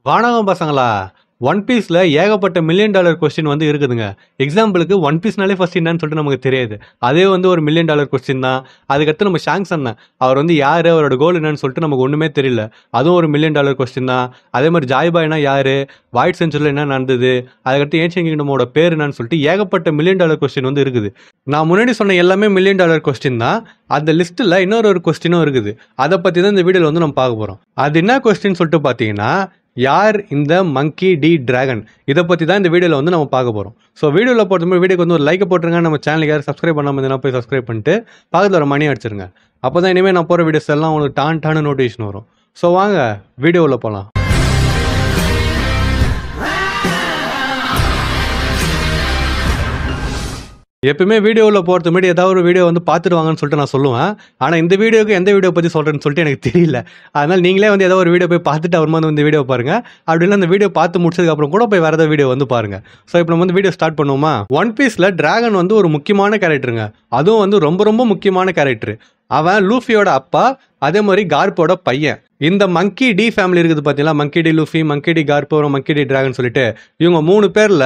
வானகம் பசங்களா, ஒன் பீஸ்ல ஏகப்பட்ட மில்லியன் டாலர் கொஸ்டின் வந்து இருக்குதுங்க. எக்ஸாம்பிளுக்கு ஒன் பீஸ்னாலே ஃபர்ஸ்ட் என்னன்னு சொல்லிட்டு நமக்கு தெரியாது. அதே வந்து ஒரு மில்லியன் டாலர் கொஸ்டின் தான். அதுக்கடுத்து நம்ம ஷாங்ஸ் அண்ணன், அவர் வந்து யாரு, அவரோட கோல் என்னன்னு சொல்லிட்டு நமக்கு ஒண்ணுமே தெரியல. அதுவும் ஒரு மில்லியன் டாலர் கொஸ்டின் தான். அதே மாதிரி ஜாய்பாய்னா யாரு, வாய்ட் செஞ்சுரியில் என்ன நடந்தது, அதுக்கடுத்து ஏன்ஷியன் கிங்டமோட பேர் என்னன்னு சொல்லிட்டு ஏகப்பட்ட மில்லியன் டாலர் கொஸ்டின் வந்து இருக்குது. நான் முன்னாடி சொன்ன எல்லாமே மில்லியன் டாலர் கொஸ்டின் தான். அந்த லிஸ்ட்டில் இன்னொரு கொஸ்டினும் இருக்குது. அதை பற்றி தான் இந்த வீடியோவில் வந்து நம்ம பார்க்க போகிறோம். அது என்ன கொஸ்டின் சொல்லிட்டு பார்த்தீங்கன்னா, யார் இந்த மங்கி டி டிராகன், இதை பற்றி தான் இந்த வீடியோவில் வந்து நம்ம பார்க்க போகிறோம். ஸோ வீடியோவில் போகிறதுக்கு வீடியோக்கு வந்து ஒரு லைக் போட்டுருங்க. நம்ம சேனலுக்கு யாரும் சப்ஸ்கிரைப் பண்ணாமல் இருந்தால் போய் சப்ஸ்கிரைப் பண்ணிட்டு பக்கத்தில் ஒரு மணி அடிச்சிருங்க. அப்போ தான் இனிமேல் நான் போகிற வீடியோஸ் எல்லாம் உங்களுக்கு டான்னு நோட்டிஃபிகேஷன் வரும். ஸோ வாங்க வீடியோவில் போகலாம். எப்பவுமே வீடியோவில் போகிறது முன்னாடி ஏதாவது ஒரு வீடியோ வந்து பார்த்துட்டு வாங்கன்னு சொல்லிட்டு நான் சொல்லுவேன். ஆனால் இந்த வீடியோக்கு எந்த வீடியோ பற்றி சொல்கிறேன்னு சொல்லிட்டு எனக்கு தெரியல. அதனால் நீங்களே வந்து ஏதாவது ஒரு வீடியோ போய் பார்த்துட்டு அப்புறமா வந்து இந்த வீடியோ பாருங்கள். அப்படின்னா அந்த வீடியோ பார்த்து முடிச்சதுக்கப்புறம் கூட போய் வேறு ஏதாவது வீடியோ வந்து பாருங்கள். ஸோ இப்போ நம்ம வந்து வீடியோ ஸ்டார்ட் பண்ணுவோமா. ஒன் பீஸில் டிராகன் வந்து ஒரு முக்கியமான கேரக்டருங்க. அதுவும் வந்து ரொம்ப ரொம்ப முக்கியமான கேரக்டர். அவன் லூஃபியோட அப்பா, அதே மாதிரி கார்ப்போட பையன். இந்த மங்கி டி ஃபேமிலி இருக்குது பார்த்தீங்களா, மங்கி டி லூஃபி, மங்கி டி கார்ப்போ, மங்கி டி டிராகன் சொல்லிட்டு இவங்க 3 பேரில்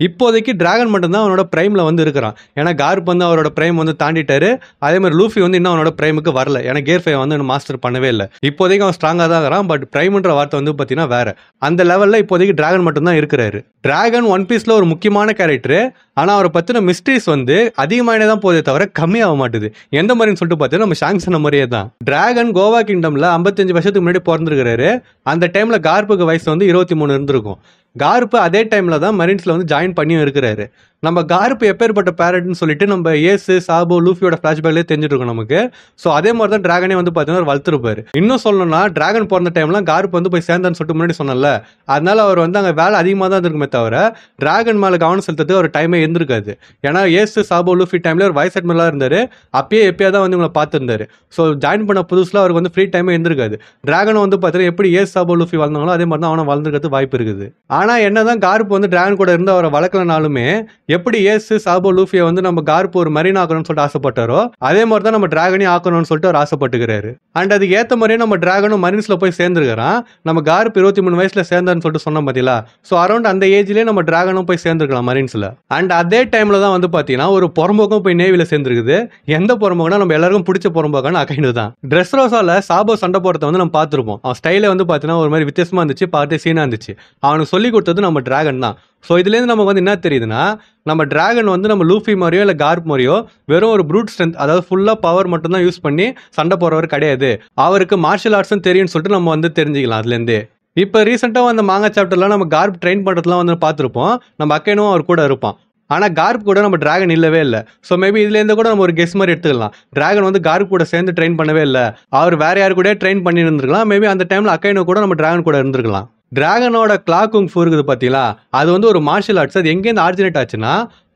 இப்போதைக்கு டிராகன் மட்டும்தான் அவனோட பிரைமில் வந்து இருக்கிறான். ஏன்னா கார்ப் வந்து அவரோட பிரைம் வந்து தாண்டிட்டாரு. அதே மாதிரி லூஃபி வந்து இன்னும் அவனோட பிரைமுக்கு வரல. ஏன்னா கேர் 5 வந்து இன்னும் மாஸ்டர் பண்ணவே இல்லை. இப்போதைக்கு அவன் ஸ்ட்ராங்காக தான் இருக்கிறான். பட் பிரைம்ன்ற வார்த்தை வந்து பார்த்தீங்கன்னா வேற. அந்த லெவலில் இப்போதைக்கு டிராகன் மட்டும்தான் இருக்கிறாரு. டிராகன் ஒன் பீஸில் ஒரு முக்கியமான கேரக்டர். ஆனால் அவரை பற்றின மிஸ்ட்ரீஸ் வந்து அதிகமானே தான் போதே தவிர கம்மியாக மாட்டுது. எந்த மாதிரின்னு சொல்லிட்டு பார்த்தீங்கன்னா நம்ம ஷாங்ஸ் சொன்ன மாதிரியே தான். டிராகன் கோவா கிங்டம்ல 55 வருஷத்துக்கு முன்னாடி பிறந்திருக்கிறாரு. அந்த டைம்ல கார்ப்புக்கு வயசு வந்து 23 இருந்திருக்கும். கார்ப்பு அதே டைம்ல தான் மரீன்ஸ்ல வந்து ஜாயின் பண்ணியும் இருக்கிறாரு. நம்ம கார்ப்பு எப்பேற்பட்ட பேரட்னு சொல்லிட்டு நம்ம ஏசு, சாபோ, லூஃபியோட ஃபிளாஷ்பேக்லேயே தெரிஞ்சுட்டு இருக்கோம் நமக்கு. ஸோ அதே மாதிரி தான் டிராகனே வந்து பார்த்தீங்கன்னா வளர்த்துருப்பாரு. இன்னும் சொல்லணும்னா டிராகன் பிறந்த டைம்லாம் கார்ப்பு வந்து போய் சேர்ந்தான்னு சொல்லிட்டு முன்னாடி சொன்னல. அதனால அவர் வந்து அங்கே வேலை அதிகமாக தான் இருக்குமே தவிர டிராகன் மேலே கவனம் செலுத்துறதுக்கு ஒரு டைமே இருந்திருக்காது. ஏன்னா ஏசு, சாபோ, லூஃபி டைம்ல ஒரு வயசு மேலாம் இருந்தாரு. அப்பயே எப்பயா தான் வந்து இவங்களை பார்த்துருந்தாரு. ஸோ ஜாயின் பண்ண புதுசில் அவருக்கு வந்து ஃப்ரீ டைமே இருந்திருக்காது. டிராகன் வந்து பார்த்தீங்கன்னா எப்படி ஏசு, சாபோ, லூஃபி வளர்ந்தாங்களோ அதே மாதிரி தான் அவனை வளர்ந்துருக்கிறது வாய்ப்பு இருக்குது. ஆனால் என்னதான் கார்ப்பு வந்து டிராகன் கூட இருந்து அவரை வளர்க்கலனாலுமே எப்படி ஏசு, சாபோ, லூஃபியை வந்து நம்ம கார்ப்பு ஒரு மரீன் ஆக்கணும்னு சொல்லிட்டு ஆசைப்பட்டாரோ அதே மாதிரி தான் நம்ம டிராகனையும் ஆக்கணும்னு சொல்லிட்டு அவர் ஆசைப்பட்டுக்கிறாரு. அண்ட் அதுக்கு ஏற்ற மாதிரியே நம்ம டிராகனும் மரீன்ஸ்ல போய் சேர்ந்துருக்கிறான். நம்ம கார்ப்பு 23 வயசுல சேர்ந்தான்னு சொல்லிட்டு சொன்னோம் பார்த்தீங்களா. ஸோ அரௌண்ட் அந்த ஏஜ்லேயே நம்ம டிராகனும் போய் சேர்ந்துருக்கலாம் மரீன்ஸ்ல. அண்ட் அதே டைம்ல தான் வந்து பார்த்தீங்கன்னா ஒரு புறம்போக்கம் போய் நேவில சேர்ந்துருக்குது. எந்த புறம்போக்கனா நம்ம எல்லாருக்கும் பிடிச்ச புறம்போக்கான அகைனு தான். ட்ரெஸ் ரோசால சாபோ சண்டை போடுறத வந்து நம்ம பார்த்துருப்போம். அவன் ஸ்டைலே வந்து பார்த்தீங்கன்னா ஒரு மாதிரி வித்தியாசமா இருந்துச்சு, பார்த்து சீனா இருந்துச்சு. அவனுக்கு சொல்லி கொடுத்தது நம்ம டிராகன் தான். ஸோ இதுலேருந்து நமக்கு வந்து என்ன தெரியுதுன்னா, நம்ம டிராகன் வந்து நம்ம லூஃபி மாதிரியோ இல்லை கார்ப் மாதிரியோ வெறும் ஒரு ப்ரூட் ஸ்ட்ரென்த், அதாவது ஃபுல்லாக பவர் மட்டும் தான் யூஸ் பண்ணி சண்டை போடுறவர் கிடையாது. அவருக்கு மார்ஷியல் ஆர்ட்ஸும் தெரியும்னு சொல்லிட்டு நம்ம வந்து தெரிஞ்சுக்கலாம் அதுலேருந்தே. இப்போ ரீசெண்டாக அந்த மாங்கா சாப்டர்லாம் நம்ம கார்ப் ட்ரெயின் பண்ணுறதுலாம் வந்து பார்த்துருப்போம். நம்ம அக்கைனும் அவர் கூட இருப்பான். ஆனால் கார்ப் கூட நம்ம டிராகன் இல்லவே இல்லை. ஸோ மேபி இதுலேருந்து கூட நம்ம ஒரு கெஸ் மாதிரி எடுத்துக்கலாம். டிராகன் வந்து கார்ப் கூட சேர்ந்து ட்ரெயின் பண்ணவே இல்லை, அவர் வேற யாரு கூட ட்ரெயின் பண்ணி இருந்திருக்கலாம். மேபி அந்த டைமில் அக்கைனோ கூட நம்ம டிராகன் கூட இருந்திருக்கலாம். டிராகனோட கிளாக் குங் ஃபூ இருக்குது பார்த்தீங்களா, அது வந்து ஒரு மார்ஷியல் ஆர்ட்ஸ். அது எங்கேருந்து ஆரிஜினேட் ஆச்சுன்னா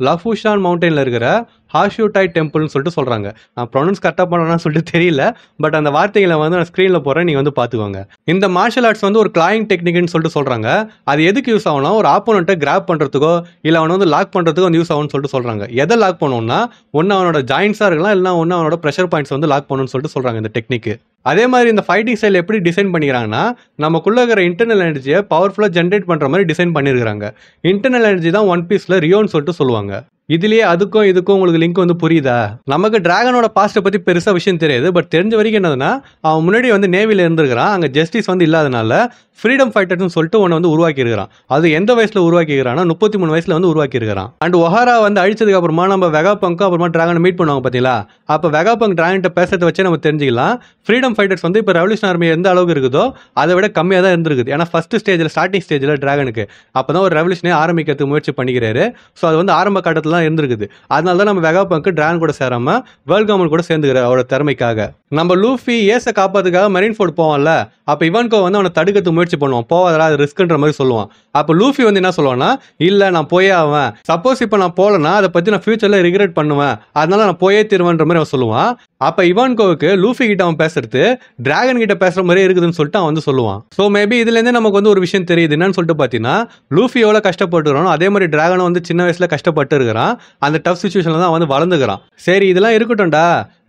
லஃபுஷான் மவுண்டனில் இருக்கிற ஹாஷூடாய் டெம்பிள்னு சொல்லிட்டு சொல்கிறாங்க. நான் ப்ரொனவுன்ஸ் கரெக்டாக பண்ணணும்னு சொல்லிட்டு தெரியல. பட் அந்த வார்த்தைகளை வந்து நான் ஸ்க்ரீனில் போகிறேன், நீங்கள் வந்து பார்த்துக்கோங்க. இந்த மார்ஷியல் ஆர்ட்ஸ் வந்து ஒரு கிளாயிங் டெக்னிக்னு சொல்லிட்டு சொல்கிறாங்க. அது எதுக்கு யூஸ் ஆகும்னா ஒரு ஆப்போனண்ட்டை கிராப் பண்ணுறதுக்கோ இல்லை அவனை வந்து லாக் பண்ணுறதுக்கோ வந்து யூஸ் ஆகும்னு சொல்லிட்டு சொல்கிறாங்க. எதை லாக் பண்ணணும்னா ஒன்று அவனோட ஜாயின்ஸாக இருக்கலாம், இல்லைனா ஒன்று அவனோட ப்ரெஷர் பாயிண்ட்ஸ் வந்து லாக் பண்ணணும்னு சொல்லிட்டு சொல்கிறாங்க இந்த டெக்னிக். அதே மாதிரி இந்த ஃபைட்டிங் ஸ்டைல் எப்படி டிசைன் பண்ணிக்கிறாங்கன்னா நமக்குள்ள இருக்கிற இன்டர்னல் எனர்ஜியை பவர்ஃபுல்லாக ஜென்ரேட் பண்ணுற மாதிரி டிசைன் பண்ணியிருக்காங்க. இன்டர்னல் எனர்ஜி தான் ஒன் பீஸில் ரியோன்னு சொல்லிட்டு சொல்லுவாங்க. இதுலயே அதுக்கும் இதுக்கும் உங்களுக்கு லிங்க் வந்து புரியுதா? நமக்கு டிராகனோட பாஸ்ட்டை பற்றி பெருசாக விஷயம் தெரியாது. பட் தெரிஞ்ச வரைக்கும் என்னதுன்னா அவன் முன்னாடி வந்து நேவில இருந்திருக்கிறான். அங்கே ஜஸ்டிஸ் வந்து இல்லாதனால ஃப்ரீடம் ஃபைட்டர்ஸ்னு சொல்லிட்டு ஒன்று வந்து உருவாக்கி இருக்கிறான். அது எந்த வயசுல உருவாக்கி இருக்கிறான்னா 33 வயசுல வந்து உருவாக்கி இருக்கிறான். அண்ட் ஒஹாரா வந்து அழிச்சதுக்கு அப்புறமா நம்ம வெகாபங்க்கும் அப்புறமா டிராகனை மீட் பண்ணுவாங்க பார்த்தீங்களா. அப்போ வெகாபங்க் டிராகன்கிட்ட பேசுறதை வச்சே நம்ம தெரிஞ்சுக்கலாம் ஃப்ரீடம் ஃபைட்டர்ஸ் வந்து இப்போ ரெவல்யூஷன் ஆர்மி எந்த அளவுக்கு இருக்குதோ அதை விட கம்மியாக தான் இருந்திருக்குது. ஏன்னா ஃபர்ஸ்ட் ஸ்டேஜில் ஸ்டார்டிங் ஸ்டேஜில் டிராகனுக்கு அப்போ தான் ஒரு ரெவல்யூஷனே ஆரம்பிக்கிறதுக்கு முயற்சி பண்ணிக்கிறாரு. ஸோ அது வந்து ஆரம்ப கட்டத்தில் தான் இருந்திருக்குது. அதனால தான் நம்ம வெகாபங்க் டிராகன் கூட சேராம வேர்ல்ட் கவர்மெண்ட் கூட சேர்ந்துக்கிறார் அவரோட திறமைக்காக. நம்ம லூஃபி ஏசை காப்பாத்துக்காக மரீன் ஃபோர்ட் போவான்ல, அப்போ இவான்கோ வந்து அவனை தடுக்கிறதுக்கு முயற்சி பண்ணுவான். போவாதரா, அது ரிஸ்க்ன்ற மாதிரி சொல்லுவான். அப்போ லூஃபி வந்து என்ன சொல்லுவான்னா, இல்லை நான் போயே ஆவேன், சப்போஸ் இப்போ நான் போகலன்னா அதை பற்றி நான் ஃபியூச்சரில் ரிக்ரெட் பண்ணுவேன், அதனால நான் போயே தீருவேன்ற மாதிரி அவன் சொல்லுவான். அப்ப இவான்கோவுக்கு லூஃபி கிட்ட அவன் பேசுறது டிராகன் கிட்ட பேசுற மாதிரி இருக்குதுன்னு சொல்லிட்டு அவன் வந்து சொல்லுவான். சோ மேபி இதுல இருந்து நமக்கு வந்து ஒரு விஷயம் தெரியுது. என்னன்னு சொல்லிட்டு பாத்தீங்கன்னா, லூஃபி எவ்வளவு கஷ்டப்பட்டுறானோ அதே மாதிரி டிராகனும் வந்து சின்ன வயசுல கஷ்டப்பட்டு இருக்கிறான். அந்த டஃப் சிச்சுவேஷன்ல தான் வந்து வளர்ந்துக்கிறான். சரி இதெல்லாம் இருக்கட்டும்டா,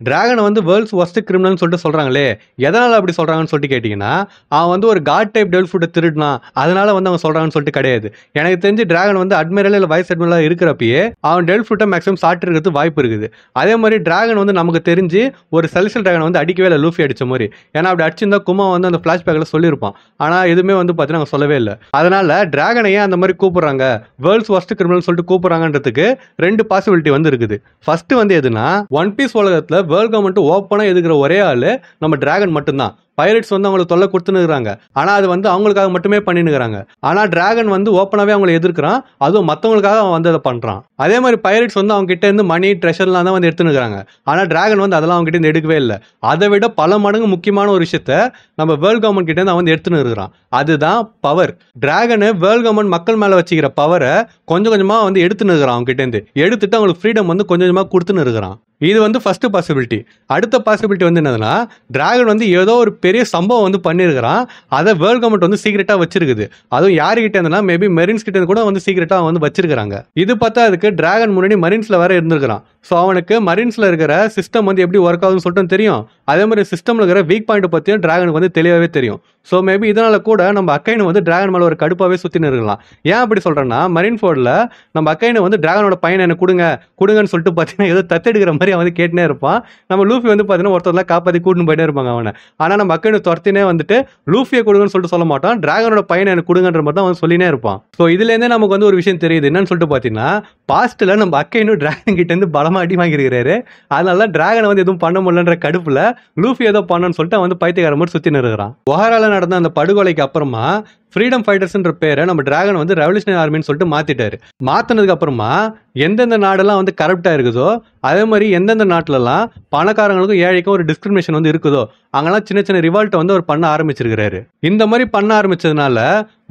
டிராகன் வந்து வேர்ல்ட்ஸ் வொர்ஸ்ட் கிரிமினல்னு சொல்லிட்டு சொல்றாங்களே, எதனால அப்படி சொல்றாங்கன்னு சொல்லிட்டு கேட்டீங்கன்னா, அவன் வந்து ஒரு காட் டைப் டெவில் ஃப்ரூட்டை திருடினான் அதனால வந்து அவன் சொல்றாங்கன்னு சொல்லிட்டு கிடையாது. எனக்கு தெரிஞ்சு டிராகன் வந்து அட்மிரல் இல்ல வைஸ் அட்மிரலா இருக்கிறப்பயே அவன் டெவில் ஃப்ரூட்டை மேக்ஸிமம் சாப்பிட்டு இருக்கிறது வாய்ப்பு இருக்குது. அதே மாதிரி டிராகன் வந்து நமக்கு தெரிஞ்சு ஒரு செலஸ்டியல் டிராகன் வந்து அடிக்கவே இல்லை லூஃபி அடிச்ச மாதிரி. ஏன்னா அப்படி அடிச்சிருந்தா குமா வந்து அந்த பிளாஷ்பேக்ல சொல்லியிருப்பான். ஆனா எதுவுமே வந்து பார்த்தீங்கன்னா சொல்லவே இல்லை. அதனால டிராகனையே அந்த மாதிரி கூப்பிடுறாங்க, வேர்ல்ட்ஸ் வொர்ஸ்ட் கிரிமினல் சொல்லிட்டு கூப்பிடுறாங்கன்றதுக்கு ரெண்டு பாசிபிலிட்டி வந்து இருக்குது. ஃபர்ஸ்ட் வந்து எதுனா, ஒன் பீஸ் உலகத்துல வேர்ல்ட் கவர்மெண்ட் ஓப்பனா எதுக்குற ஒரே ஆளு நம்ம டிராகன் மட்டும்தான். பைரட்ஸ் வந்து அவங்களுக்கு தொல்லை கொடுத்துனுக்குறாங்க. ஆனா அது வந்து அவங்களுக்காக மட்டுமே பண்ணினுக்கிறாங்க. ஆனா டிராகன் வந்து ஓப்பனாவே அவங்களை எதிர்க்கிறான், அதுவும் மற்றவங்களுக்காக அவன் வந்து அதை பண்றான். அதே மாதிரி பைரட்ஸ் வந்து அவங்க கிட்ட இருந்து மணி ட்ரெஷர்லாம் தான் வந்து எடுத்துனுக்குறாங்க. ஆனா டிராகன் வந்து அதெல்லாம் அவங்க கிட்ட இருந்து எடுக்கவே இல்லை. அதை விட பல மடங்கு முக்கியமான ஒரு விஷயத்த நம்ம வேர்ல்ட் கவர்மெண்ட் கிட்ட இருந்து அவன் வந்து எடுத்துன்னு இருக்கிறான். அதுதான் பவர். டிராகனு வேர்ல்ட் கவர்மெண்ட் மக்கள் மேல வச்சுக்கிற பவரை கொஞ்சம் கொஞ்சமா வந்து எடுத்துன்னு இருக்கிறான். அவங்க கிட்ட இருந்து எடுத்துட்டு அவங்களுக்கு ஃப்ரீடம் வந்து கொஞ்சம் கொஞ்சமா கொடுத்துன்னு இருக்கிறான். இது வந்து ஃபர்ஸ்ட் பாசிபிலிட்டி. அடுத்த பாசிபிலிட்டி வந்து என்னதுன்னா, டிராகன் வந்து ஏதோ ஒரு பெரிய சம்பவம் வந்து பண்ணியிருக்கிறான், அதை வேர்ல்ட் கவர்மெண்ட் வந்து சீக்கிரட்டா வச்சிருக்குது. அதுவும் யாருக்கிட்ட இருந்தனா மேபி மெரின்ஸ் கிட்ட கூட வந்து சீக்கிரட்டா வந்து வச்சிருக்காங்க. இது பார்த்தா அதுக்கு டிராகன் முன்னாடி மரீன்ஸ்ல வேற இருந்திருக்கிறான். ஸோ அவனுக்கு மரீன்ஸ்ல இருக்கிற சிஸ்டம் வந்து எப்படி ஒர்க் ஆகுதுன்னு சொல்லிட்டு தெரியும். அதே மாதிரி சிஸ்டம்ல இருக்கிற வீக் பாயிண்ட் பத்தியும் டிராகனுக்கு வந்து தெளிவாகவே தெரியும். ஸோ மேபி இதனால கூட நம்ம அக்கைனு வந்து டிராகன் மேல ஒரு கடுப்பாவே சுத்தின்னு இருக்கலாம். ஏன் அப்படி சொல்றேன்னா, மரீன் ஃபோர்ட்ல நம்ம அக்கைனு வந்து டிராகனோட பையனை என்ன கொடுங்கன்னு சொல்லிட்டு பார்த்தீங்கன்னா ஏதோ தத்தெடுக்கிற மாதிரி அவன் வந்து கேட்டுனே இருப்பான். நம்ம லூஃபி வந்து பார்த்தீங்கன்னா ஒருத்தர்லாம் காப்பாற்றி கூட்டின்னு போயிட்டே இருப்பாங்க அவனை. ஆனால் நம்ம அக்கைனு துரத்தினே வந்துட்டு லூஃபியை கொடுங்கன்னு சொல்லிட்டு சொல்ல மாட்டான், டிராகனோட பையனை எனக்கு கொடுங்கன்ற மாதிரி தான் அவன் சொல்லினே இருப்பான். ஸோ இதுலேருந்தே நமக்கு வந்து ஒரு விஷயம் தெரியுது. என்னன்னு சொல்லிட்டு பார்த்தீங்கன்னா, பாஸ்ட்ல நம்ம அக்கைனு டிராகன் கிட்ட இருந்து பலமா அடி வாங்கியிருக்கிறாரு. அதனால தான் டிராகனை வந்து எதுவும் பண்ண முடியலன்ற கடுப்புல லூஃபி ஏதோ பண்ணணும்னு சொல்லிட்டு அவன் வந்து பைத்தியக்கார மாதிரி சுத்தி நிறுகிறான். ஒஹரால நடந்த அந்த படுகொலைக்கு அப்புறமா ஃப்ரீடம் ஃபைட்டர்ஸ்ன்ற பேரை நம்ம டிராகன் வந்து ரெவல்யூஷனரி ஆர்மின்னு சொல்லிட்டு மாத்திட்டாரு. மாத்தினதுக்கு அப்புறமா எந்தெந்த நாடெல்லாம் வந்து கரப்டா இருக்குதோ, அதே மாதிரி எந்தெந்த நாட்டிலலாம் பணக்காரங்களுக்கும் ஏழைக்கும் ஒரு டிஸ்கிரிமினேஷன் வந்து இருக்குதோ அங்கெல்லாம் சின்ன சின்ன ரிவால்ட்டை வந்து அவர் பண்ண ஆரம்பிச்சிருக்கிறாரு. இந்த மாதிரி பண்ண ஆரம்பிச்சதுனால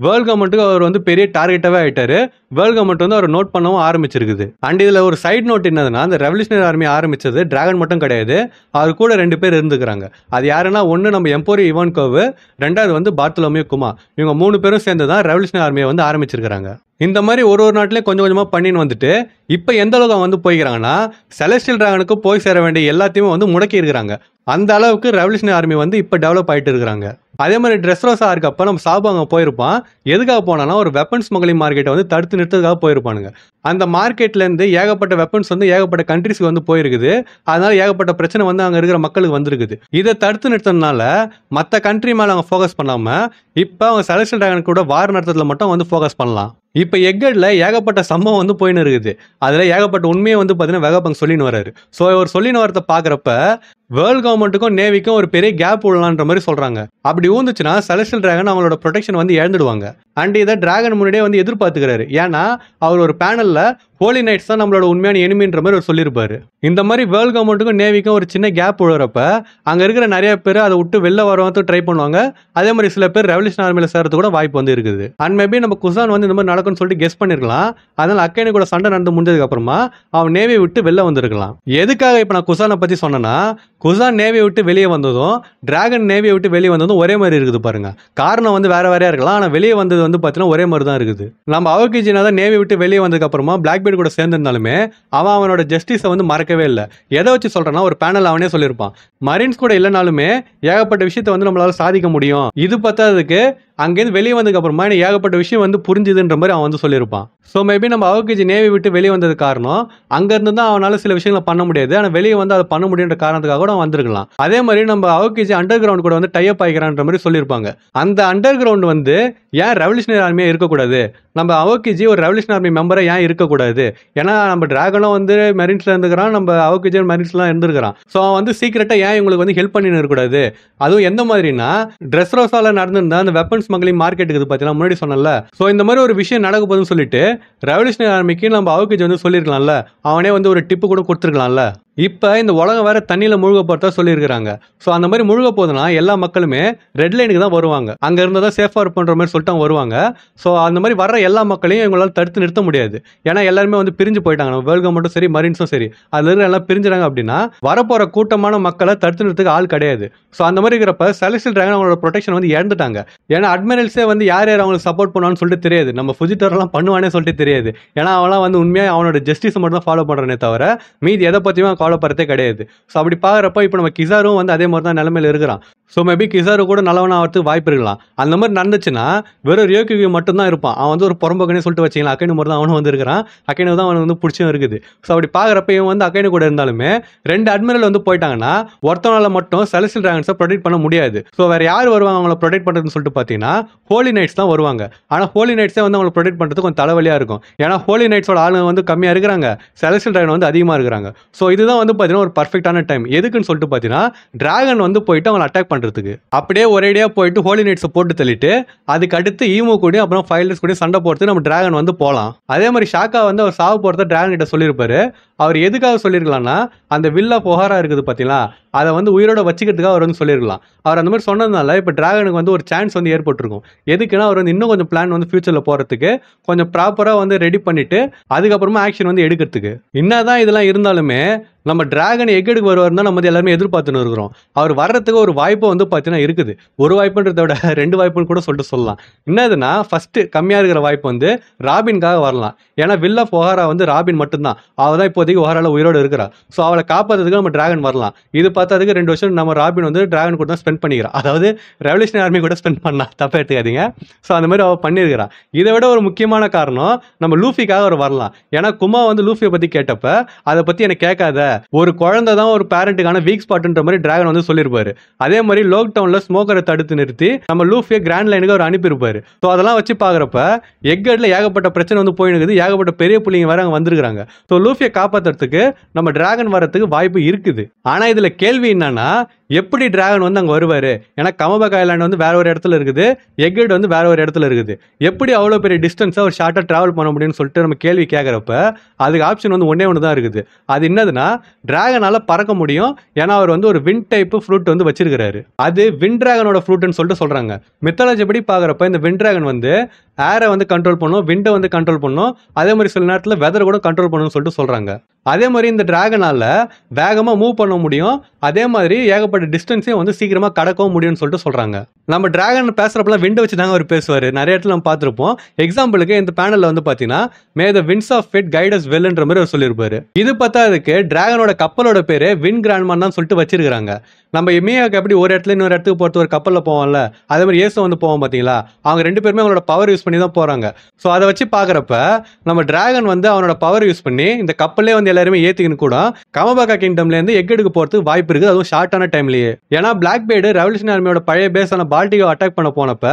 வேர்ல்ட் கவர்மெண்ட்டுக்கு அவர் வந்து பெரிய டார்கெட்டாவே ஆயிட்டாரு. வேர்ல்ட் கவர்மெண்ட் வந்து அவர் நோட் பண்ணவும் ஆரம்பிச்சிருக்குது. அண்ட் இதுல ஒரு சைட் நோட் என்னதுன்னா, அந்த ரெவல்யூஷனரி ஆர்மி ஆரம்பிச்சது டிராகன் மட்டும் கிடையாது, அவர் கூட 2 பேர் இருந்துக்கிறாங்க. அது யாருன்னா, ஒன்னு நம்ம எம்போரி இவான்கோவ், ரெண்டாவது வந்து பார்த்தலோமியோ குமா. இவங்க 3 பேரும் சேர்ந்து தான் ரெவல்யூஷனரி ஆர்மியை வந்து ஆரம்பிச்சிருக்காங்க. இந்த மாதிரி ஒரு நாட்டிலே கொஞ்சம் கொஞ்சமா பண்ணின்னு வந்துட்டு இப்போ எந்த அளவுக்கு வந்து போய்க்கிறாங்கன்னா, செலஸ்டியல் டிராகனுக்கு போய் சேர வேண்டிய எல்லாத்தையுமே வந்து முடக்கி இருக்கிறாங்க. அந்த அளவுக்கு ரெவல்யூஷனரி ஆர்மி வந்து இப்போ டெவலப் ஆயிட்டு இருக்காங்க. அதே மாதிரி ட்ரெஸ்ரோஸா இருக்கப்ப நம்ம சாபு அங்கே போயிருப்பான். எதுக்காக போனானா, ஒரு வெப்பன்ஸ் ஸ்மக்லிங் மார்க்கெட்டை வந்து தடுத்து நிறுத்ததுக்காக போயிருப்பானுங்க. அந்த மார்க்கெட்லேருந்து ஏகப்பட்ட வெப்பன்ஸ் வந்து ஏகப்பட்ட கண்ட்ரிஸ்க்கு வந்து போயிருக்குது. அதனால ஏகப்பட்ட பிரச்சனை வந்து அங்கே இருக்கிற மக்களுக்கு வந்துருக்குது. இதை தடுத்து நிறுத்தினால மற்ற கண்ட்ரி மேலே அவங்க ஃபோக்கஸ் பண்ணாமல் இப்போ அவங்க செலஸ்டியல் டிராகன் கூட வார் நடத்துறதுல மட்டும் வந்து ஃபோக்கஸ் பண்ணலாம். இப்போ எக்கட்ல ஏகப்பட்ட சம்பவம் வந்து போயின்னு இருக்குது. அதில் ஏகப்பட்ட உண்மையை வந்து பார்த்தீங்கன்னா வெகப்பங் சொல்லின்னு வராரு. ஸோ அவர் சொல்லின்னு வரத்தை பார்க்குறப்ப வேர்ல்ட் கவர்மெண்ட்டுக்கும் நேவிக்கும் ஒரு பெரிய கேப் விடலான்ற மாதிரி சொல்றாங்க. அப்படி ஊந்துச்சுன்னா செலஸ்டியல் டிராகன் அவங்களோட ப்ரொடெக்ஷன் வந்து இழந்துடுவாங்க. அண்ட் இதை டிராகன் முன்னாடியே வந்து எதிர்பார்த்துக்கிறாரு. ஏன்னா அவர் ஒரு பேனல்ல ஹோலி நைட்ஸ் தான் நம்மளோட உண்மையான எனிமின்ற மாதிரி அவர் சொல்லியிருப்பாரு. இந்த மாதிரி வேர்ல்ட் கவர்மெண்ட்டுக்கும் நேவிக்கும் ஒரு சின்ன கேப் விழுறப்ப அங்க இருக்கிற நிறைய பேர் அதை விட்டு வெளில வரவங்க ட்ரை பண்ணுவாங்க. அதே மாதிரி சில பேர் ரெவல்யூஷன் ஆர்மியில சேர்றது கூட வாய்ப்பு வந்து இருக்குது. அண்ட் மேபி நம்ம குசான் வந்து இந்த மாதிரி நடக்கும்னு சொல்லிட்டு கெஸ் பண்ணிருக்கலாம். அதனால அக்கைனு கூட சண்டை நடந்து முடிஞ்சதுக்கு அப்புறமா அவன் நேவியை விட்டு வெளில வந்திருக்கலாம். எதுக்காக இப்ப நான் குசானை பத்தி சொன்னேன்னா, குசான் நேவியை விட்டு வெளியே வந்ததும் டிராகன் நேவியை விட்டு வெளியே வந்ததும் ஒரே மாதிரி இருக்குது பாருங்க. காரணம் வந்து வேற வேறையா இருக்கலாம், ஆனா வெளியே வந்தது வந்து பாத்தீங்கன்னா ஒரே மாதிரி தான் இருக்குது. நம்ம அவோகிஜினா தான் நேவியை விட்டு வெளியே வந்ததுக்கு அப்புறமா பிளாக் பீல்ட் கூட சேர்ந்திருந்தாலுமே அவனோட ஜஸ்டிஸை வந்து மறக்கவே இல்லை. எதை வச்சு சொல்றேன்னா, ஒரு பேனல் அவனே சொல்லியிருப்பான், மரீன்ஸ் கூட இல்லைனாலுமே ஏகப்பட்ட விஷயத்தை வந்து நம்மளால சாதிக்க முடியும். இது பத்தாததுக்கு அங்கேருந்து வெளியே வந்ததுக்கு அப்புறமா ஏகப்பட்ட விஷயம் வந்து புரிஞ்சுதுன்ற மாதிரி அவன் வந்து சொல்லியிருப்பான். ஸோ மேபி நம்ம அவோகிஜி நேவி விட்டு வெளியே வந்தது காரணம் அங்கேருந்து தான் அவனால சில விஷயங்களை பண்ண முடியாது, ஆனால் வெளியே வந்து அதை பண்ண முடியுன்ற காரணத்துக்காக கூட அவன் வந்திருக்கலாம். அதே மாதிரி நம்ம அவோகிஜி அண்டர் கிரவுண்ட் கூட வந்து டைப் ஆகிக்கிறான்ற மாதிரி சொல்லியிருப்பாங்க. அந்த அண்டர் கிரவுண்ட் வந்து ஏன் ரெவல்யூஷனரி ஆர்மியா இருக்கக்கூடாது, நம்ம அவோகிஜி ஒரு ரெவல்யூஷன் ஆர்மி மெம்பரை ஏன் இருக்கக்கூடாது? ஏன்னா நம்ம டிராகனும் வந்து மெரின்ஸ்ல இருந்துக்கிறான், நம்ம அவோகிஜி மெரின்ஸ்லாம் இருந்துருக்கிறான். ஸோ அவன் வந்து சீக்கிரட்டா ஏன் இவங்களுக்கு வந்து ஹெல்ப் பண்ணின்னு இருக்கக்கூடாது? அதுவும் எந்த மாதிரினா, ட்ரெஸ்ரோஸால நடந்திருந்தா அந்த வெப்பன்ஸ் ஸ்மக்லிங் மார்க்கெட் இருக்குது பார்த்தீங்கன்னா, முன்னாடி சொன்னல. ஸோ இந்த மாதிரி ஒரு விஷயம் நடக்க போகுதுன்னு சொல்லிட்டு ரெவல்யூஷனரி ஆர்மிக்கு நம்ம அவோகிஜி வந்து சொல்லியிருக்கலாம்ல, அவனே வந்து ஒரு டிப்பு கூட கொடுத்துருக்கலாம்ல. இப்ப இந்த உலகம் வேற தண்ணியில முழுக போறதா சொல்லியிருக்காங்க. சோ அந்த மாதிரி முழுக போதுன்னா எல்லா மக்களுமே ரெட் லைனுக்கு தான் வருவாங்க. அங்க இருந்தா தான் சேஃபா இருப்பன்ற மாதிரி சொல்லிட்டு அவங்க வருவாங்க. சோ அந்த மாதிரி வர்ற எல்லா மக்களையும் இவங்களால தடுத்து நிறுத்த முடியாது. ஏன்னா எல்லாருமே வந்து பிரிஞ்சு போயிட்டாங்க. நம்ம வேர்ல்ட் கவர்மெண்ட்டும் சரி, மரீன்ஸும் சரி, அதுல இருக்கிற எல்லாம் பிரிஞ்சுறாங்க அப்படின்னா வரப்போற கூட்டமான மக்களை தடுத்து நிறுத்துக்கு ஆள் கிடையாது. சோ அந்த மாதிரி இருக்கிறப்ப செலஸ்டியல் டிராகன் அவங்களோட ப்ரொடெக்ஷன் வந்து இழந்துட்டாங்க. ஏன்னா அட்மிரல்ஸே வந்து யார் யார் அவங்களுக்கு சப்போர்ட் பண்ணுவான்னு சொல்லிட்டு தெரியாது. நம்ம ஃபுஜிடோர் எல்லாம் பண்ணுவானே சொல்லிட்டு தெரியாது. ஏன்னா அவன்லாம் வந்து உண்மையா அவனோட ஜஸ்டிஸ் மட்டும் தான் ஃபாலோ பண்றானே தவிர மீதி எதை பத்தியும் கவலைப்படுறதே கிடையாது. ஸோ அப்படி பார்க்குறப்ப இப்போ நம்ம கிசாரும் வந்து அதே மாதிரி தான் நிலைமையில இருக்கிறான். ஸோ மேபி கிசாரு கூட நல்லவனா ஆகிறதுக்கு வாய்ப்பு இருக்கலாம். அந்த மாதிரி நடந்துச்சுன்னா வெறும் ரியோகியூ மட்டும் தான் இருப்பான். அவன் வந்து ஒரு புறம்போக்கனே சொல்லிட்டு வச்சிங்களா, அக்கைனு மட்டும் தான் அவனும் வந்து இருக்கிறான். அக்கைனு தான் அவனுக்கு வந்து பிடிச்சும் இருக்குது. ஸோ அப்படி பார்க்குறப்ப இவன் வந்து அக்கைனு கூட இருந்தாலுமே 2 அட்மிரல் வந்து போயிட்டாங்கன்னா ஒருத்தவனால மட்டும் செலஸ்டியல் டிராகன்ஸை ப்ரொடெக்ட் பண்ண முடியாது. ஸோ வேற யார் வருவாங்க அவங்கள ப்ரொடெக்ட் பண்ணுறதுன்னு சொல்லிட்டு பார்த்தீங்கன்னா ஹோலி நைட்ஸ் தான் வருவாங்க. ஆனால் ஹோலி நைட்ஸே வந்து அவங்களை ப்ரொடெக்ட் பண்ணுறதுக்கு கொஞ்சம் தலைவலியாக இருக்கும். ஏன்னா ஹோலி நைட்ஸோட ஆளுங்க வந்து கம்மியாக இருக்கிறாங்க, செலஸ்டியல் டிராகன் வந்து அதிகமாக இருக்கிறாங்க. ஸோ இதுதான் வந்து பார்த்தீங்கன்னா ஒரு பர்ஃபெக்டான டைம். எதுக்குன்னு சொல்லிட்டு பார்த்தீங்கன்னா டிராகன் வந்து போயிட்டு அவங்களை அட்டாக் பண்ணுறதுக்கு. அப்படியே ஒரேடியா போயிட்டு ஹோலி நைட்ஸை போட்டு தள்ளிட்டு அதுக்கு அடுத்து ஈமோ கூடயும் அப்புறம் ஃபைல்டர்ஸ் கூட சண்டை போடுறது நம்ம டிராகன் வந்து போகலாம். அதே மாதிரி ஷாக்கா வந்து அவர் சாவு போகிறத டிராகன் கிட்ட சொல்லியிருப்பாரு. அவர் எதுக்காக சொல்லியிருக்கலாம்னா அந்த வில் ஆஃப் ஒஹாரா இருக்குது பார்த்தீங்களா, அதை வந்து உயிரோட வச்சுக்கிறதுக்காக அவர் வந்து சொல்லியிருக்கலாம். அவர் அந்த மாதிரி சொன்னதுனால இப்போ டிராகனுக்கு வந்து ஒரு சான்ஸ் வந்து ஏற்பட்டிருக்கும். எதுக்குன்னா அவர் வந்து இன்னும் கொஞ்சம் பிளான் வந்து ஃபியூச்சரில் போகிறதுக்கு கொஞ்சம் ப்ராப்பராக வந்து ரெடி பண்ணிட்டு அதுக்கப்புறமா ஆக்ஷன் வந்து எடுக்கிறதுக்கு. என்னதான் இதெல்லாம் இருந்தாலுமே நம்ம டிராகன் எக்கெடுக்கு வருவார் தான் நம்ம வந்து எல்லாருமே எதிர்பார்த்துன்னு இருக்கிறோம். அவர் வர்றதுக்கு ஒரு வாய்ப்பு வந்து பார்த்தீங்கன்னா இருக்குது. ஒரு வாய்ப்புன்றதை விட 2 வாய்ப்புன்னு கூட சொல்லிட்டு சொல்லலாம். என்னதுன்னா ஃபர்ஸ்ட் கம்மியாக இருக்கிற வாய்ப்பு வந்து ராபின்காக வரலாம். ஏன்னா வில் ஆஃப் ஒஹாரா வந்து ராபின் மட்டும்தான். அவள் தான் இப்போதைக்கு ஒஹாரால உயிரோடு இருக்கிறா. ஸோ அவளை காப்பாற்றுறதுக்கு நம்ம டிராகன் வரலாம். இது பார்த்ததுக்கு 2 வருஷம் நம்ம ராபின் வந்து டிராகன் கூட தான் ஸ்பெண்ட் பண்ணிக்கிறான். அதாவது ரெவல்யூஷனரி ஆர்மி கூட ஸ்பெண்ட் பண்ணா, தப்பா எடுத்துக்காதீங்க. ஸோ அந்த மாதிரி அவள் பண்ணியிருக்கிறான். இதை விட ஒரு முக்கியமான காரணம் நம்ம லூஃபிக்காக அவர் வரலாம். ஏன்னா குமா வந்து லூஃபியை பற்றி கேட்டப்ப அதை பற்றி எனக்கு கேட்காத, ஒரு குழந்தை தான் ஒரு பேரண்ட்டுக்கான வீக் ஸ்பாட்ன்ற மாதிரி டிராகன் வந்து சொல்லியிருப்பாரு. அதே மாதிரி லாக்டவுன்ல ஸ்மோக்கரை தடுத்து நிறுத்தி நம்ம லூஃபியை கிராண்ட் லைனுக்கு அவர் அனுப்பியிருப்பாரு. ஸோ அதெல்லாம் வச்சு பார்க்குறப்ப எக்கட்ல ஏகப்பட்ட பிரச்சனை வந்து போயிடுது, ஏகப்பட்ட பெரிய புள்ளிங்க வேற அங்கே வந்திருக்காங்க. ஸோ லூஃபியை காப்பாற்றுறதுக்கு நம்ம டிராகன் வரத்துக்கு வாய்ப்பு இருக்குது. ஆனால் இதில் கேள்வி என்னன்னா எப்படி டிராகன் வந்து அங்கே வருவார்? ஏன்னா கமபக் ஐலாண்ட் வந்து வேற ஒரு இடத்துல இருக்குது, எக்கட் வந்து வேற ஒரு இடத்துல இருக்குது. எப்படி அவ்வளோ பெரிய டிஸ்டன்ஸை ஒரு ஷார்ட்டாக ட்ராவல் பண்ண முடியும்னு சொல்லிட்டு நம்ம கேள்வி கேட்குறப்ப அதுக்கு ஆப்ஷன் வந்து ஒன்றே ஒன்று தான் இருக்குது. அது என்னதுன்னா டிராகனால பறக்க முடியும். ஏன்னா அவர் வந்து ஒரு விண்ட் டைப் ஃப்ரூட் வந்து வச்சிருக்கிறாரு. அது விண்ட் டிராகனோட ஃப்ரூட்னு சொல்லிட்டு சொல்றாங்க. மித்தாலஜி படி பார்க்குறப்ப இந்த விண்ட் டிராகன் வந்து ஏரை வந்து கண்ட்ரோல் பண்ணும், விண்டை வந்து கண்ட்ரோல் பண்ணும், அதே மாதிரி சில நேரத்தில் வெதரை கூட கண்ட்ரோல் பண்ணணும்னு சொல்லிட்டு சொல்றாங்க. அதே மாதிரி இந்த டிராகனால வேகமாக மூவ் பண்ண முடியும், அதே மாதிரி ஏகப்பட்ட டிஸ்டன்ஸையும் வந்து சீக்கிரமா கடக்கவும் முடியும்னு சொல்லிட்டு சொல்றாங்க. நம்ம டிராகன் பேசுறப்பெல்லாம் விண்டை வச்சு தாங்க அவர் பேசுவார். நிறைய இடத்துல நம்ம பார்த்துருப்போம். எக்ஸாம்பிளுக்கு இந்த பேனல்ல வந்து பார்த்தீங்கன்னா may the winds of fate guide us வெல்ன்ற மாதிரி அவர் சொல்லியிருப்பாரு. இது பத்தாததுக்கு டிராகனோட கப்பலோட பேரு விண்ட் கிராண்ட்மான் தான் சொல்லிட்டு வச்சிருக்காங்க. நம்ம எமியாவுக்கு எப்படி ஒரு இடத்துல இன்னொரு இடத்துக்கு போகிறது ஒரு கப்பலில் போவோம்ல, அதே மாதிரி ஏசோ வந்து போவோம் பார்த்தீங்களா, அவங்க 2 பேருமே அவங்களோட பவர் யூஸ் பண்ணி தான் போகிறாங்க. ஸோ அதை வச்சு பார்க்குறப்ப நம்ம டிராகன் வந்து அவனோட பவர் யூஸ் பண்ணி இந்த கப்பலே வந்து எல்லாருமே ஏற்றிக்கணும் கூட கமபாக்கா கிங்டம்லேருந்து எக்கெடுக்கு போகிறதுக்கு வாய்ப்பு இருக்குது, அதுவும் ஷார்ட்டான டைம்லேயே. ஏன்னா பிளாக் பேர்டு ரெவல்யூஷனரி ஆர்மியோட பழைய பேஸான பால்டிகோ அட்டாக் பண்ண போனப்ப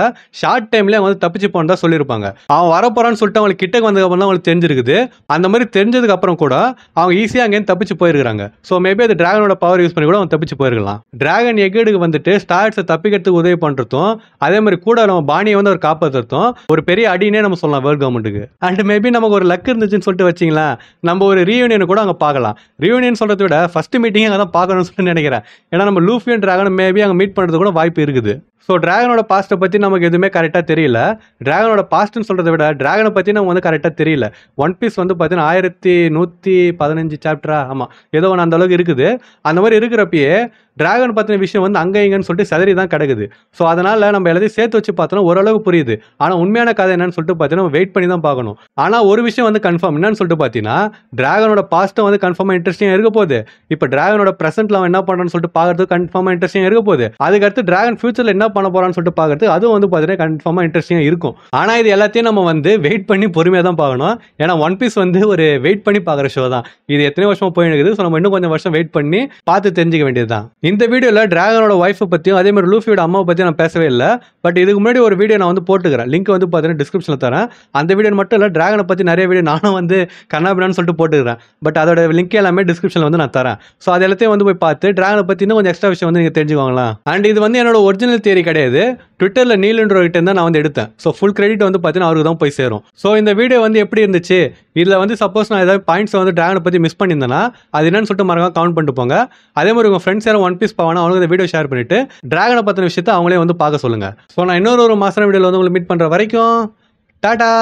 ஷார்ட் டைம்லேயே வந்து தப்பிச்சு போனதா சொல்லியிருப்பாங்க. அவன் வரப்போறான்னு சொல்லிட்டு அவங்களுக்கு கிட்டக்கு வந்ததுக்கப்புறம் தான் அவங்களுக்கு தெரிஞ்சிருக்குது. அந்த மாதிரி தெரிஞ்சதுக்கு அப்புறம் கூட அவங்க ஈஸியாக அங்கேருந்து தப்பிச்சு போயிருக்காங்க. ஸோ மேபி அது டிராகனோட பவர் யூஸ் பண்ணி கூட அவன் தப்பிச்சு போயிருக்கலாம். டிராகன் எக்கெடுக்கு வந்துட்டு ஸ்டார்ஸை தப்பிக்கிறதுக்கு உதவி பண்றதும், அதே மாதிரி கூட நம்ம பாணியை வந்து அவர் காப்பாற்றுறதும் ஒரு பெரிய அடினே நம்ம சொல்லலாம் வேர்ல்ட் கவர்மெண்ட்டுக்கு. அண்ட் மேபி நமக்கு ஒரு லக் இருந்துச்சுன்னு சொல்லிட்டு வச்சிங்களா, நம்ம ஒரு ரீயூனியன் கூட அங்கே பார்க்கலாம். ரீயூனியன் சொல்றதை விட ஃபர்ஸ்ட் மீட்டிங் அங்கே தான் பார்க்கணும்னு சொல்லி நினைக்கிறேன். ஏன்னா நம்ம லூஃபியும் டிராகன் மேபி அங்கே மீட் பண்ணுறது கூட வாய்ப்பு இருக்குது. ஸோ டிராகனோட பாஸ்ட்டை பற்றி நமக்கு எதுவுமே கரெக்டாக தெரியல. டிராகனோட பாஸ்ட்னு சொல்கிறத விட டிராகனை பற்றி நமக்கு வந்து கரெக்டாக தெரியல. ஒன் பீஸ் வந்து பார்த்தீங்கன்னா 1115 சாப்டரா, ஆமாம் ஏதோ ஒன்று அந்த அளவுக்கு இருக்குது. அந்த மாதிரி இருக்கிறப்பயே டிராகன் பற்றின விஷயம் வந்து அங்கே இங்கன்னு சொல்லிட்டு சதறி தான் கிடக்குது. ஸோ அதனால் நம்ம எல்லாத்தையும் சேர்த்து வச்சு பார்த்தோன்னா ஓரளவுக்கு புரியுது. ஆனால் உண்மையான கதை என்னன்னு சொல்லிட்டு பார்த்தீங்கன்னா நம்ம வெயிட் பண்ணி தான் பார்க்கணும். ஆனால் ஒரு விஷயம் வந்து கன்ஃபார்ம் என்னன்னு சொல்லிட்டு பார்த்தீங்கன்னா டிராகனோட பாஸ்ட்டும் வந்து கன்ஃபார்மாக இன்ட்ரெஸ்டிங்காக இருக்க போகுது. இப்போ டிராகனோட ப்ரெசென்ட்ல அவன் என்ன பண்ணுறான்னு சொல்லிட்டு பார்க்கறதுக்கு கன்ஃபார்மாக இன்ட்ரெஸ்டிங்காக இருக்க போகுது. அதுக்கடுத்து டிராகன் ஃபியூச்சரில் என்ன பண்ண போறான்னு சொல்லிட்டு பார்க்கறது அதுவும் வந்து பார்த்தீங்கன்னா கன்ஃபார்மாக இன்ட்ரெஸ்டிங்காக இருக்கும். ஆனால் இது எல்லாத்தையும் நம்ம வந்து வெயிட் பண்ணி பொறுமையாக தான் பார்க்கணும். ஏன்னா ஒன் பீஸ் வந்து ஒரு வெயிட் பண்ணி பார்க்குற ஷோ தான். இது எத்தனை வருஷமா போயிடுது. ஸோ நம்ம இன்னும் கொஞ்சம் வருஷம் வெயிட் பண்ணி பார்த்து தெரிஞ்சுக்க வேண்டியது தான். இந்த வீடியோவில் டிராகனோட ஒய்ஃபை பற்றியும் அதே மாதிரி லூஃபியோட அம்மாவை பற்றியும் நான் பேசவே இல்லை. பட் இதுக்கு முன்னாடி ஒரு வீடியோ நான் வந்து போட்டுக்கிறேன். லிங்க் வந்து பார்த்தீங்கன்னா டிஸ்கிரிப்ஷனில் தரேன். அந்த வீடியோ மட்டும் இல்லை, டிராகனை பற்றி நிறைய வீடியோ நானும் வந்து கண்ணாபினான்னு சொல்லிட்டு போட்டுக்கிறேன். பட் அதோட லிங்க் எல்லாமே டிஸ்கிரிப்ஷனில் வந்து நான் தரேன். ஸோ அது எல்லாத்தையும் வந்து போய் பார்த்து டிராகனை பற்றி இன்னும் கொஞ்சம் எக்ஸ்ட்ரா விஷயம் வந்து நீங்கள் தெரிஞ்சுக்கோங்களா. அண்ட் இது வந்து என்னோட ஒரிஜினல் தியரி கிடையாது. ட்விட்டரில் நீலன்றவர்கிட்ட தான் நான் வந்து எடுத்தேன். ஸோ ஃபுல் கிரெடிட் வந்து பார்த்தீங்கன்னா அவருக்கு தான் போய் சேரும். ஸோ இந்த வீடியோ வந்து எப்படி இருந்துச்சு, இதில் வந்து சப்போஸ் நான் ஏதாவது பாயிண்ட்ஸ் வந்து டிராகனை பற்றி மிஸ் பண்ணியிருந்தேன்னா அது என்னன்னு சொல்லிட்டு மறக்காம கமெண்ட் பண்ணிட்டு போங்க. அதே மாதிரி உங்கள் ஃப்ரெண்ட்ஸ் யாரும் ஒன் பீஸ் பாவானா அவங்களுக்கு இந்த வீடியோ ஷேர் பண்ணிட்டு டிராகனை பற்றின விஷயத்தை அவங்களே வந்து பார்க்க சொல்லுங்கள். ஸோ நான் இன்னொரு மாதம் வீடியோவில் வந்து உங்களை மீட் பண்ணுற வரைக்கும் டாடா.